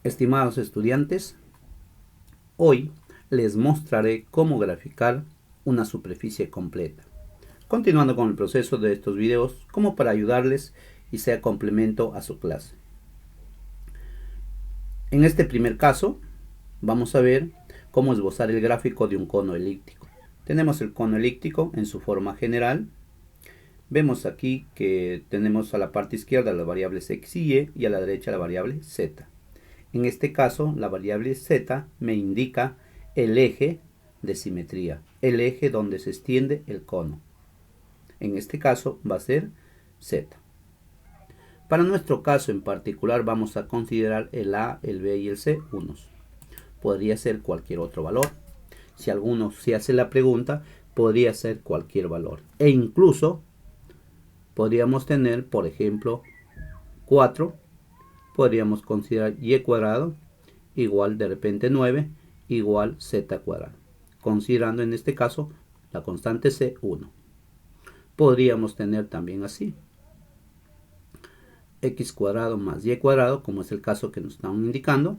Estimados estudiantes, hoy les mostraré cómo graficar una superficie completa, continuando con el proceso de estos videos como para ayudarles y sea complemento a su clase. En este primer caso vamos a ver cómo esbozar el gráfico de un cono elíptico. Tenemos el cono elíptico en su forma general. Vemos aquí que tenemos a la parte izquierda las variables x y y a la derecha la variable z. En este caso, la variable z me indica el eje de simetría, el eje donde se extiende el cono. En este caso va a ser z. Para nuestro caso en particular vamos a considerar el a, el b y el c unos. Podría ser cualquier otro valor. Si alguno se hace la pregunta, podría ser cualquier valor. E incluso podríamos tener, por ejemplo, 4. Podríamos considerar y cuadrado igual de repente 9 igual z cuadrado, considerando en este caso la constante c 1. Podríamos tener también así x cuadrado más y cuadrado, como es el caso que nos están indicando,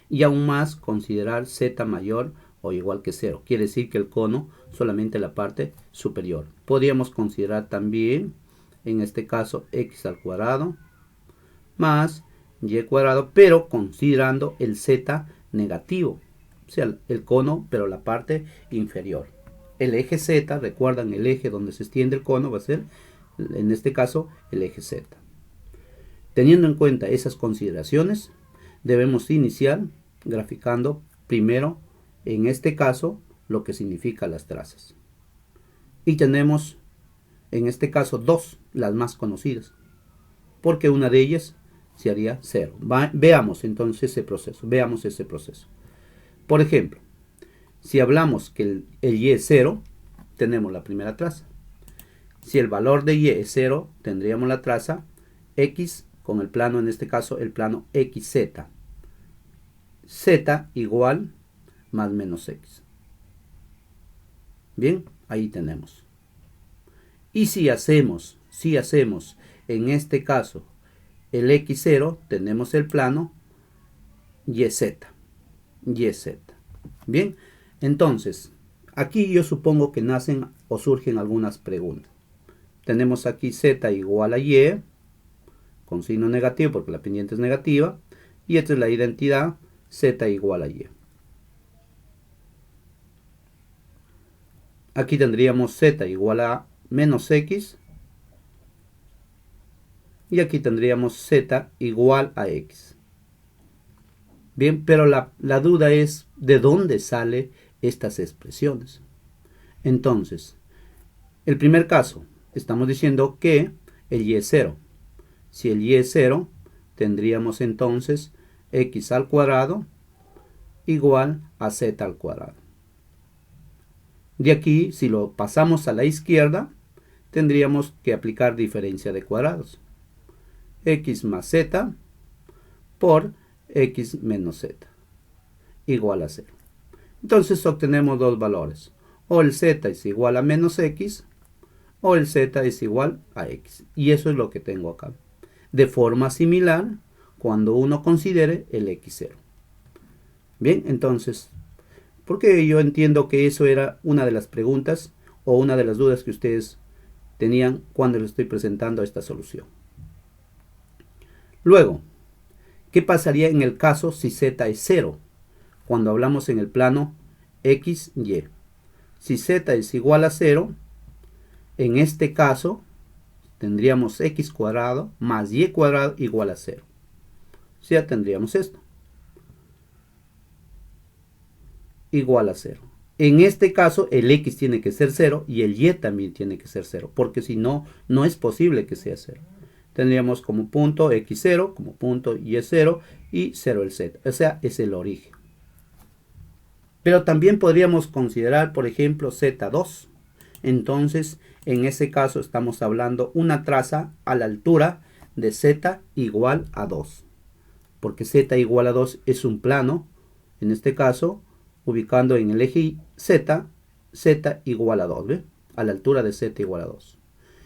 y aún más considerar z mayor o igual que 0, quiere decir que el cono solamente la parte superior. Podríamos considerar también en este caso x al cuadrado más y cuadrado, pero considerando el z negativo, o sea, el cono, pero la parte inferior. El eje z, recuerdan, el eje donde se extiende el cono va a ser, en este caso, el eje z. Teniendo en cuenta esas consideraciones, debemos iniciar graficando primero, en este caso, lo que significa las trazas. Y tenemos, en este caso, dos, las más conocidas, porque una de ellas se haría 0. Veamos entonces ese proceso. Por ejemplo, si hablamos que el y es 0, tenemos la primera traza. Si el valor de y es 0, tendríamos la traza x con el plano, en este caso el plano xz. Z igual más menos x. Bien, ahí tenemos. Y si hacemos en este caso el x0, tenemos el plano YZ. Bien, entonces, aquí yo supongo que nacen o surgen algunas preguntas. Tenemos aquí z igual a y, con signo negativo porque la pendiente es negativa, y esta es la identidad z igual a y. Aquí tendríamos z igual a menos x, y aquí tendríamos z igual a x. Bien, pero la duda es de dónde salen estas expresiones. Entonces, el primer caso, estamos diciendo que el y es 0. Si el y es 0, tendríamos entonces x al cuadrado igual a z al cuadrado. De aquí, si lo pasamos a la izquierda, tendríamos que aplicar diferencia de cuadrados. X más z por x menos z igual a 0. Entonces obtenemos dos valores. O el z es igual a menos x o el z es igual a x. Y eso es lo que tengo acá. De forma similar cuando uno considere el x0. Bien, entonces, porque yo entiendo que eso era una de las preguntas o una de las dudas que ustedes tenían cuando les estoy presentando esta solución. Luego, ¿qué pasaría en el caso si z es 0? Cuando hablamos en el plano x, y. Si z es igual a 0, en este caso tendríamos x cuadrado más y cuadrado igual a 0. O sea, tendríamos esto. Igual a 0. En este caso, el x tiene que ser 0 y el y también tiene que ser 0, porque si no, no es posible que sea 0. Tendríamos como punto x0, como punto y0 y 0 el z. O sea, es el origen. Pero también podríamos considerar, por ejemplo, z2. Entonces, en ese caso estamos hablando una traza a la altura de z igual a 2. Porque z igual a 2 es un plano, en este caso, ubicando en el eje z, z igual a 2, ¿ve? A la altura de z igual a 2.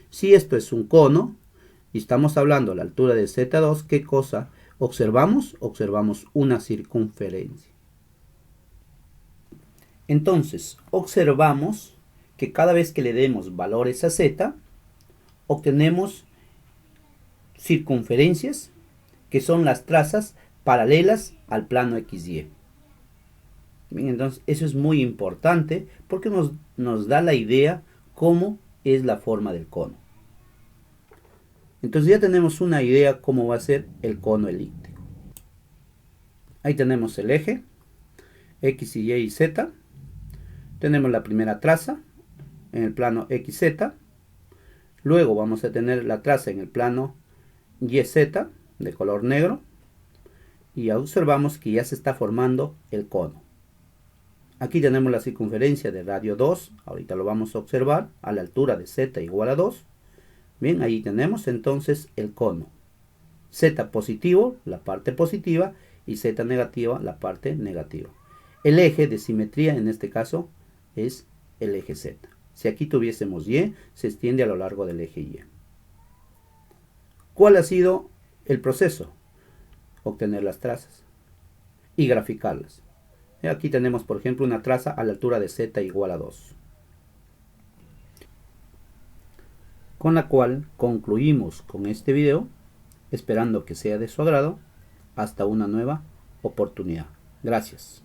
Si esto es un cono, y estamos hablando a la altura de z2, ¿qué cosa? observamos una circunferencia. Entonces, observamos que cada vez que le demos valores a z, obtenemos circunferencias que son las trazas paralelas al plano XY. Bien, entonces eso es muy importante porque nos da la idea cómo es la forma del cono. Entonces ya tenemos una idea cómo va a ser el cono elíptico. Ahí tenemos el eje, X y Y y Z. Tenemos la primera traza en el plano XZ. Luego vamos a tener la traza en el plano YZ de color negro. Y observamos que ya se está formando el cono. Aquí tenemos la circunferencia de radio 2. Ahorita lo vamos a observar a la altura de Z igual a 2. Bien, ahí tenemos entonces el cono. Z positivo, la parte positiva, y Z negativa, la parte negativa. El eje de simetría en este caso es el eje Z. Si aquí tuviésemos Y, se extiende a lo largo del eje Y. ¿Cuál ha sido el proceso? Obtener las trazas y graficarlas. Aquí tenemos, por ejemplo, una traza a la altura de Z igual a 2. Con la cual concluimos con este video, esperando que sea de su agrado. Hasta una nueva oportunidad. Gracias.